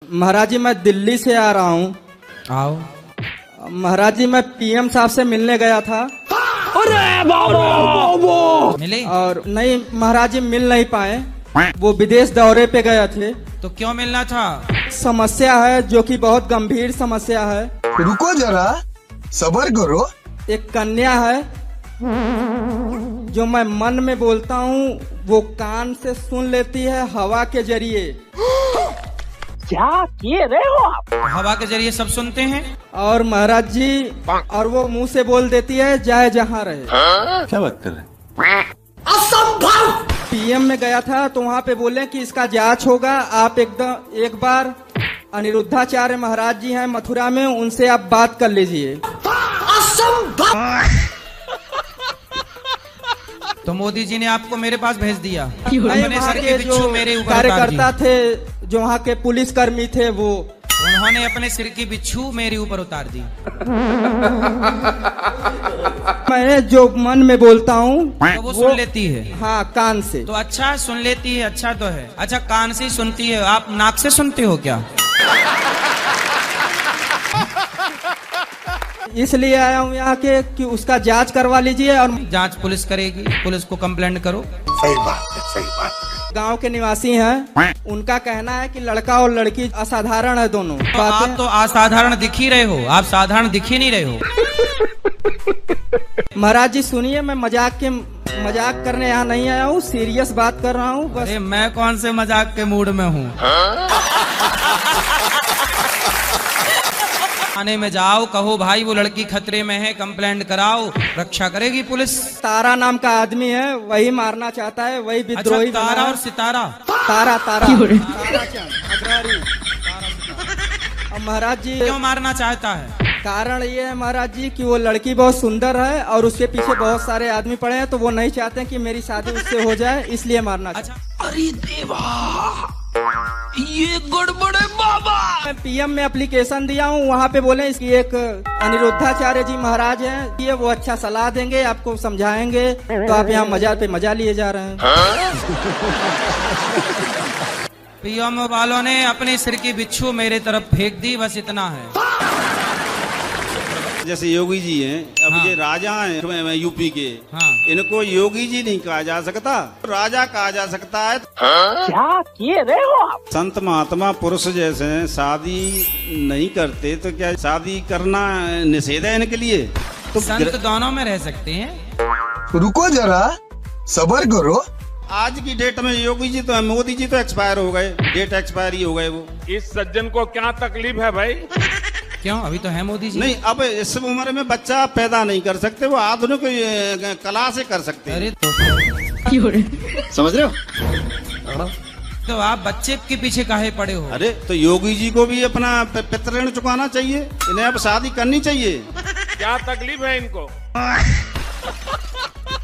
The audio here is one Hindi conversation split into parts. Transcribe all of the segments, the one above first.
महाराज जी, मैं दिल्ली से आ रहा हूँ। आओ। महाराज जी, मैं पीएम साहब से मिलने गया था। अरे बाबा मिले? और नहीं महाराज जी, मिल नहीं पाए, वो विदेश दौरे पे गए थे। तो क्यों मिलना था? समस्या है जो कि बहुत गंभीर समस्या है। रुको जरा, सब्र करो। एक कन्या है जो मैं मन में बोलता हूँ वो कान से सुन लेती है हवा के जरिए। क्या किए रहे हो आप? हवा के जरिए सब सुनते हैं। और महाराज जी, और वो मुंह से बोल देती है जाए जहाँ रहे। क्या बात कर रहे हैं? असंभव। पीएम में गया था तो वहाँ पे बोले कि इसका जांच होगा, आप एकदम एक बार अनिरुद्धाचार्य महाराज जी हैं मथुरा में, उनसे आप बात कर लीजिए। असंभव। तो मोदी जी ने आपको मेरे पास भेज दिया। नहीं, अपने वहाँ सर के के जो बिच्छू मेरे ऊपर उतार कार्यकर्ता दिए। थे, जो वहाँ के पुलिसकर्मी थे, वो उन्होंने अपने सिर की बिच्छू मेरे ऊपर उतार दी। मैं जो मन में बोलता हूँ तो वो सुन लेती है। हाँ, कान से। तो अच्छा सुन लेती है, अच्छा तो है। अच्छा कान से सुनती है, आप नाक से सुनते हो क्या? इसलिए आया हूँ यहाँ के कि उसका जांच करवा लीजिए। और जांच पुलिस करेगी, पुलिस को कंप्लेंट करो। सही बात है, सही बात है। गांव के निवासी हैं, उनका कहना है कि लड़का और लड़की असाधारण है दोनों। तो आप तो असाधारण दिख ही रहे हो, आप साधारण दिख ही नहीं रहे हो। महाराज जी सुनिए, मैं मजाक करने यहाँ नहीं आया हूँ, सीरियस बात कर रहा हूँ बस। अरे मैं कौन से मजाक के मूड में हूँ? थाने में जाओ, कहो भाई वो लड़की खतरे में है, कंप्लेंट कराओ, रक्षा करेगी पुलिस। तारा नाम का आदमी है, वही मारना चाहता है, वही विद्रोही। अच्छा, तारा और सितारा। तारा ताराचंद अग्रवारी। और महाराज जी क्यों मारना चाहता है? कारण ये है महाराज जी कि वो लड़की बहुत सुंदर है और उसके पीछे बहुत सारे आदमी पड़े हैं, तो वो नहीं चाहते कि मेरी शादी उससे हो जाए, इसलिए मारना चाहते। अच्छा। अरे देवा, ये गड़बड़ है बाबा। मैं पीएम में एप्लीकेशन दिया हूँ, वहाँ पे बोले इसकी एक अनिरुद्धाचार्य जी महाराज हैं, ये वो अच्छा सलाह देंगे, आपको समझाएंगे, तो आप यहाँ मजा पे मजा लिए जा रहे हैं। पीएम वालों ने अपने सिर की बिच्छू मेरे तरफ फेंक दी, बस इतना है। जैसे योगी जी हैं, अब हाँ। ये राजा हैं यूपी के, हाँ। इनको योगी जी नहीं कहा जा सकता, राजा कहा जा सकता है। क्या किए रहे हो आप? संत महात्मा पुरुष जैसे हैं, शादी नहीं करते तो क्या शादी करना निषेध है इनके लिए? तो संत दोनों में रह सकते हैं। रुको जरा, सब्र करो। आज की डेट में योगी जी तो, मोदी जी तो एक्सपायर हो गए, डेट एक्सपायर ही हो गए वो। इस सज्जन को क्या तकलीफ है भाई? क्यों, अभी तो है मोदी जी। नहीं, अब इस उम्र में बच्चा पैदा नहीं कर सकते, वो आधुनिक कला से कर सकते हैं। अरे तो समझ रहे हो? तो आप बच्चे के पीछे काहे पड़े हो? अरे तो योगी जी को भी अपना पितृ चुकाना चाहिए, इन्हें अब शादी करनी चाहिए। क्या तकलीफ है इनको?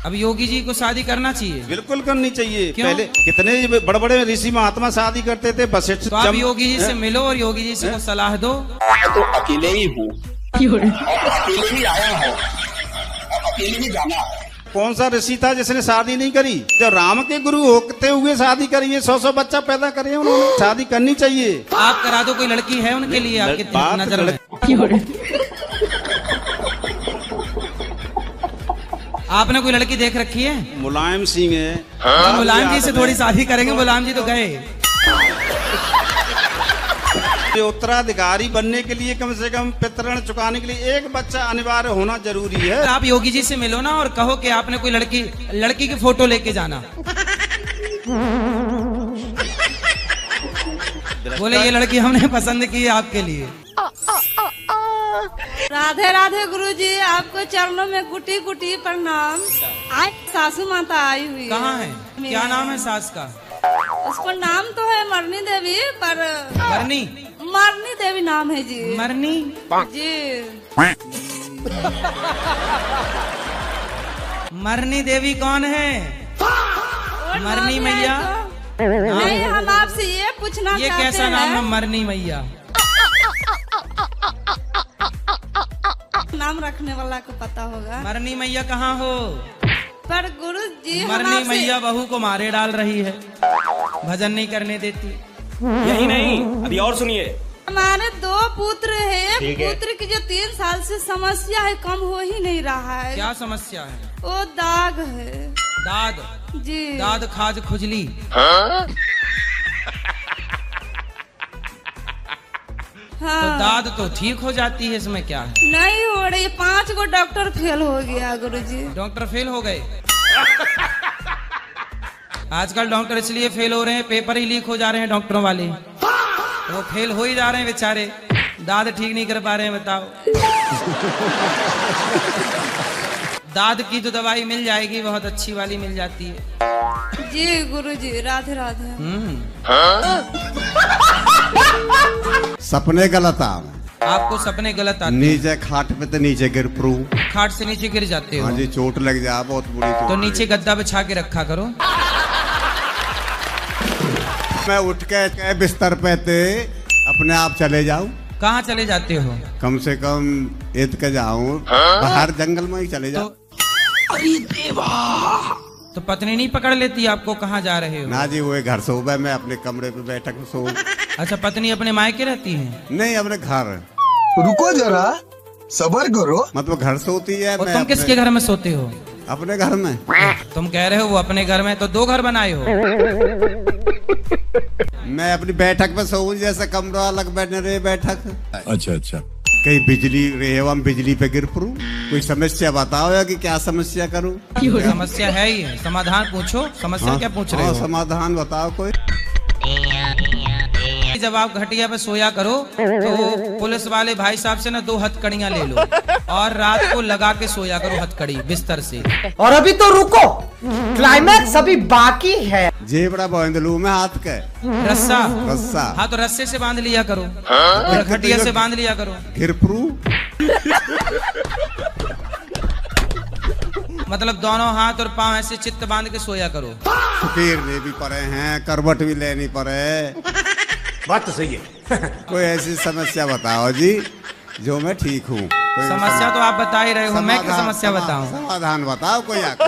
अब योगी जी को शादी करना चाहिए। बिल्कुल करनी चाहिए। क्यों? पहले कितने बड़े बड़े ऋषि महात्मा शादी करते थे, वशिष्ठ। तो आप योगी जी से मिलो और योगी जी से को सलाह दो। तो अकेले ही हूँ, अकेले ही आया हूँ, अकेले ही जाना है। कौन सा ऋषि था जिसने शादी नहीं करी? जो राम के गुरु होते हुए शादी करी है, 100 बच्चा पैदा करे उन्होंने। शादी करनी चाहिए। आप करा दो, कोई लड़की है उनके लिए आपके बात नजर में? आपने कोई लड़की देख रखी है? मुलायम सिंह है। तो मुलायम जी से थोड़ी शादी करेंगे, मुलायम जी तो गए। उत्तराधिकारी बनने के लिए कम से कम पितृ चुकाने के लिए एक बच्चा अनिवार्य होना जरूरी है। आप योगी जी से मिलो ना और कहो कि आपने कोई लड़की की फोटो लेके जाना। बोले ये लड़की हमने पसंद की है आपके लिए। राधे राधे गुरुजी, आपको चरणों में गुटी गुटी प्रणाम। आज सासू माता आई हुई। कहाँ है? क्या नाम है सास का? उसको नाम तो है मरनी देवी, पर मरनी देवी नाम है जी। मरनी जी। मरनी देवी कौन है? मरनी मैया? नहीं, हम आपसे ये पूछना ये चाहते कैसा नाम है हैं, मरनी मैया? नाम रखने वाला को पता होगा। मरनी मैया कहाँ हो? पर गुरु जी मरनी मैया बहू को मारे डाल रही है, भजन नहीं करने देती। यही नहीं, अभी और सुनिए। हमारे 2 पुत्र हैं। पुत्र की जो 3 साल से समस्या है, कम हो ही नहीं रहा है। क्या समस्या है? वो दाग है। दाद? जी। दाद, खाज, खुजली। हाँ। तो दाद तो ठीक हो जाती है, इसमें क्या है? नहीं हो रही, 5 गो डॉक्टर फेल हो गया गुरुजी। डॉक्टर फेल हो गए? आजकल डॉक्टर इसलिए फेल हो रहे हैं, पेपर ही लीक हो जा रहे हैं डॉक्टरों वाले, वो फेल हो ही जा रहे हैं बेचारे, दाद ठीक नहीं कर पा रहे हैं। बताओ। दाद की तो दवाई मिल जाएगी, बहुत अच्छी वाली मिल जाती है। जी गुरुजी, राधे राधे। सपने गलत आवे। आपको सपने गलत आते? नीचे खाट पे तो नीचे गिर पड़ू। खाट से नीचे गिर जाते हो? हाँ जी, चोट लग जा, बहुत बुरी चोट। तो नीचे गद्दा बिछा के रखा करो। मैं उठ के बिस्तर पे थे, अपने आप चले जाऊं। कहाँ चले जाते हो? कम से कम ईद के जाऊं, बाहर जंगल में ही चले जाऊं। अरे देवा! तो पत्नी नहीं पकड़ लेती आपको? कहाँ जा रहे हो? ना जी, वो घर सोबे, मैं अपने कमरे पे बैठक सो। अच्छा, पत्नी अपने मायके रहती है? नहीं, अपने घर। रुको जरा, सबर करो। मतलब घर सोती है। और तुम किसके घर में सोते हो? अपने घर में। तुम कह रहे हो वो अपने घर में, तो 2 घर बनाए हो। मैं अपनी बैठक पे सोऊं, जैसे कमरा अलग बैठने रहे बैठक। अच्छा। कहीं बिजली रहे, हम बिजली पे गिर पड़ू। कोई समस्या बताओ या कि क्या समस्या करूं? समस्या है ही है, समाधान पूछो। समस्या हाँ, क्या पूछ रहे हो? समाधान बताओ कोई। जब आप घटिया पे सोया करो तो पुलिस वाले भाई साहब से ना 2 हथकड़ियां ले लो और रात को लगा के सोया करो हथकड़ी बिस्तर से। और अभी तो रुको, क्लाइमैक्स अभी बाकी है। जेबड़ा बांध लूं मैं हाथ के। रस्सा? हाँ, तो रस्से से बांध लिया करो और घटिया से बांध लिया करो। घिरपरू? मतलब दोनों हाथ और पांव ऐसे चित्त बांध के सोया करो। फिरने भी पड़े हैं, करवट भी लेनी पड़े। बात तो सही है। कोई ऐसी समस्या बताओ जी जो मैं ठीक हूँ। समस्या तो आप बता ही रहे हो, मैं क्या समस्या बताऊं? समाधान बताओ कोई आपको।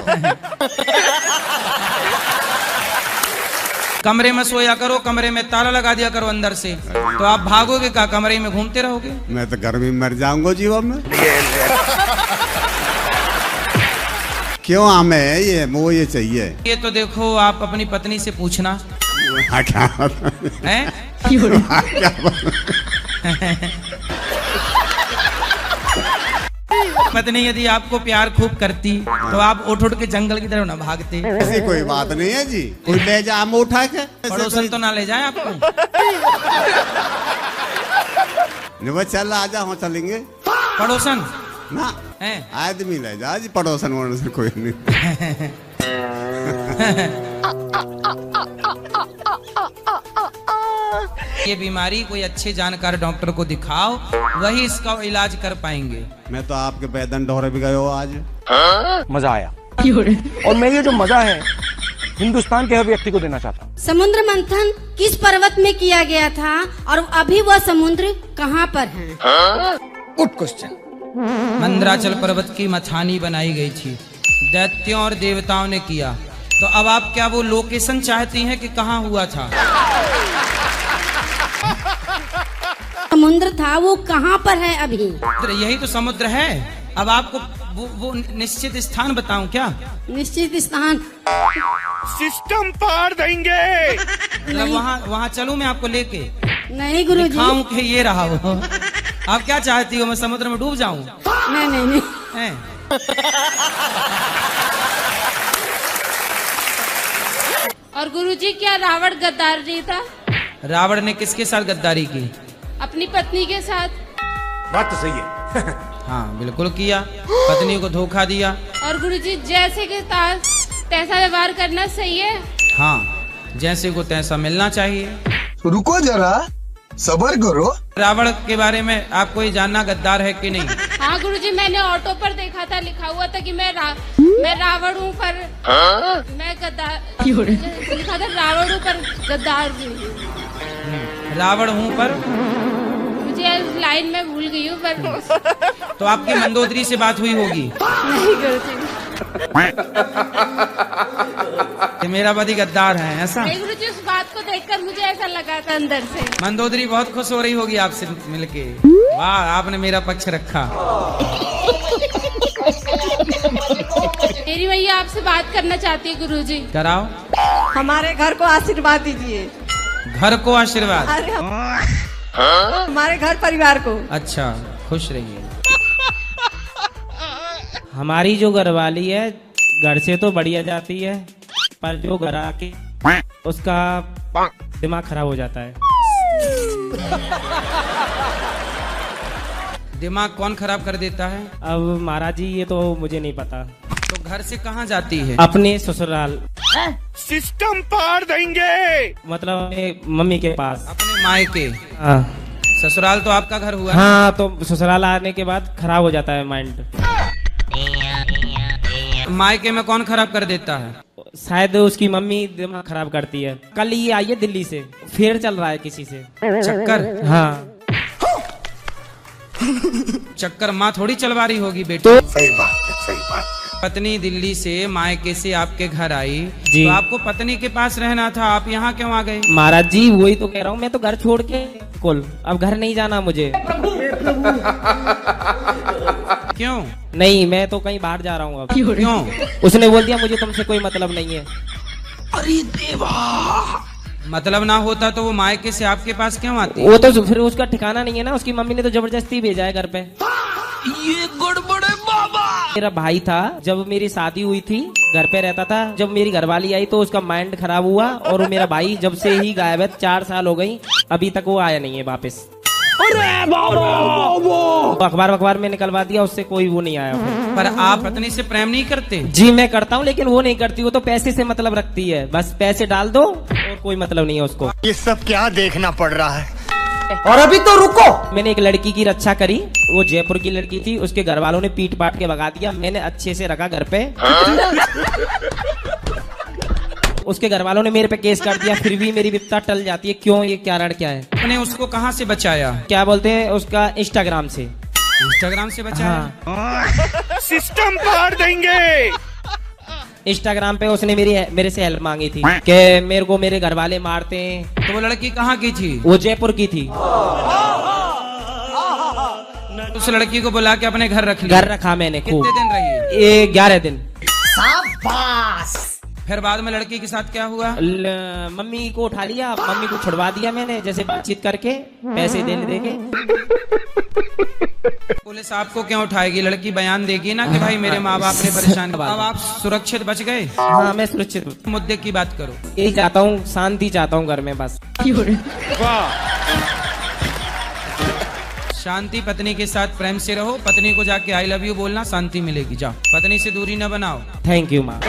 कमरे में सोया करो, कमरे में ताला लगा दिया करो अंदर से, तो आप भागोगे क्या? कमरे में घूमते रहोगे? मैं तो गर्मी में मर जाऊंगा जीवन में। क्यों हमें ये वो ये चाहिए? ये तो देखो, आप अपनी पत्नी से पूछना क्या है? पत्नी यदि आपको प्यार खूब करती तो आप उठ के जंगल की तरफ ना भागते। ऐसी कोई बात नहीं है जी, कोई ले जा हम उठा के। पड़ोसन तो ना ले जाए आपको? नहीं, चल आजा, हम चलेंगे। पड़ोसन ना है? आदमी ले जा जी, पड़ोसन वड़ोसन कोई नहीं। ये बीमारी कोई अच्छे जानकार डॉक्टर को दिखाओ, वही इसका इलाज कर पाएंगे। मैं तो आपके बैदन डोरे भी गए हो आज। मजा आया। और मैं ये जो मजा है हिंदुस्तान के हर व्यक्ति को देना चाहता हूँ। समुद्र मंथन किस पर्वत में किया गया था और अभी वह समुद्र कहाँ पर है? Good question. मंदराचल पर्वत की मथानी बनाई गई थी, दैत्यों और देवताओं ने किया। तो अब आप क्या वो लोकेशन चाहती हैं कि कहाँ हुआ था? समुद्र था, वो कहाँ पर है अभी? यही तो समुद्र है। अब आपको वो निश्चित स्थान बताऊं क्या? निश्चित स्थान? सिस्टम पार देंगे। मतलब वहाँ चलूं मैं आपको लेके? नहीं गुरुजी। दिखाऊं कि ये रहा वो। आप क्या चाहती हो, मैं समुद्र में डूब जाऊं? नहीं। और गुरुजी, क्या रावण गद्दार नहीं था? रावण ने किसके साथ गद्दारी की? अपनी पत्नी के साथ। बात तो सही है। हाँ, बिल्कुल किया, पत्नी को धोखा दिया। और गुरुजी, जैसे के तैसा व्यवहार करना सही है? हाँ, जैसे को तैसा मिलना चाहिए। रुको जरा, सबर करो। रावण के बारे में आपको ये जानना गद्दार है कि नहीं? हाँ गुरुजी, मैंने ऑटो पर देखा था, लिखा हुआ था कि मैं रावण हूँ पर मैं गद्दार। लिखा था रावण हूँ पर गद्दार हूँ। रावण हूँ पर मुझे लाइन में भूल गई हूँ पर। तो आपकी मंदोदरी से बात हुई होगी? नहीं गुरुजी। ये मेरा पति गद्दार है ऐसा? नहीं गुरु जी, उस बात को देखकर मुझे ऐसा लगा था अंदर से। मंदोदरी बहुत खुश हो रही होगी आपसे मिलके। वाह, आपने मेरा पक्ष रखा। मेरी भैया आपसे बात करना चाहती है गुरु जी। कराओ। हमारे घर को आशीर्वाद दीजिए। घर को आशीर्वाद? अरे हमारे घर परिवार को। अच्छा, खुश रहिए। हमारी जो घरवाली है घर से तो बढ़िया जाती है, पर जो घर आके उसका दिमाग खराब हो जाता है। दिमाग कौन खराब कर देता है? अब महाराज जी ये तो मुझे नहीं पता। तो घर से कहाँ जाती है? अपने ससुराल। सिस्टम पार देंगे। मतलब अपने मम्मी के पास। अपने मायके? हाँ। ससुराल तो आपका घर हुआ? हाँ, तो ससुराल आने के बाद खराब हो जाता है माइंड। मायके में कौन खराब कर देता है? शायद उसकी मम्मी दिमाग खराब करती है। कल ये आई है दिल्ली से, फेर चल रहा है किसी से। चक्कर? हाँ। चक्कर माँ थोड़ी चलवा रही होगी बेटी। तो सही बात है, सही बात। पत्नी दिल्ली से मायके से आपके घर आई जी। तो आपको पत्नी के पास रहना था, आप यहाँ क्यों आ गए? महाराज जी वही तो कह रहा हूँ, मैं तो घर छोड़ के कुल अब घर नहीं जाना मुझे। क्यों? नहीं, मैं तो कहीं बाहर जा रहा हूँ अब। क्यों? उसने बोल दिया मुझे तुमसे कोई मतलब नहीं है। अरे देवा, मतलब ना होता तो वो मायके से आपके पास क्यों आती? वो तो फिर उसका ठिकाना नहीं है ना, उसकी मम्मी ने तो जबरदस्ती भेजा है घर पे। ये गड़बड़ है बाबा। मेरा भाई था, जब मेरी शादी हुई थी घर पे रहता था। जब मेरी घरवाली आई तो उसका माइंड खराब हुआ, और वो मेरा भाई जब से ही गायब है, 4 साल हो गई, अभी तक वो आया नहीं है वापस। अरे बाबा। अखबार में निकलवा दिया, उससे कोई वो नहीं आया फिर। पर आप पत्नी से प्रेम नहीं करते? जी मैं करता हूँ, लेकिन वो नहीं करती। वो तो पैसे से मतलब रखती है, बस पैसे डाल दो और कोई मतलब नहीं है उसको। ये सब क्या देखना पड़ रहा है? और अभी तो रुको, मैंने एक लड़की की रक्षा करी। वो जयपुर की लड़की थी, उसके घर वालों ने पीट पाट के भगा दिया। मैंने अच्छे से रखा घर पे। उसके घर वालों ने मेरे पे केस कर दिया, फिर भी मेरी विपदा टल जाती है। क्यों? ये कारण क्या है? आपने उसको कहाँ से बचाया? क्या बोलते हैं उसका, इंस्टाग्राम से। इंस्टाग्राम से बचाया? हाँ। सिस्टम पार देंगे। इंस्टाग्राम पे उसने मेरे से हेल्प मांगी थी कि मेरे को मेरे घर वाले मारते हैं। तो वो लड़की कहाँ की थी? वो जयपुर की थी। उस लड़की को बुला के अपने घर रख लिया? घर रखा मैंने खूब। कितने दिन रही? ये 11 दिन। फिर बाद में लड़की के साथ क्या हुआ? मम्मी को उठा लिया, मम्मी को छुड़वा दिया मैंने, जैसे बातचीत करके पैसे दे के। पुलिस आपको क्यों उठाएगी? लड़की बयान देगी ना कि भाई मेरे माँ बाप ने परेशान किया। अब आप सुरक्षित बच गए? हाँ, मैं सुरक्षित। मुद्दे की बात करो। यही चाहता हूँ, शांति चाहता हूँ घर में बस। शांति, पत्नी के साथ प्रेम से रहो। पत्नी को जाके आई लव यू बोलना, शांति मिलेगी। जाओ, पत्नी से दूरी न बनाओ। थैंक यू माँ।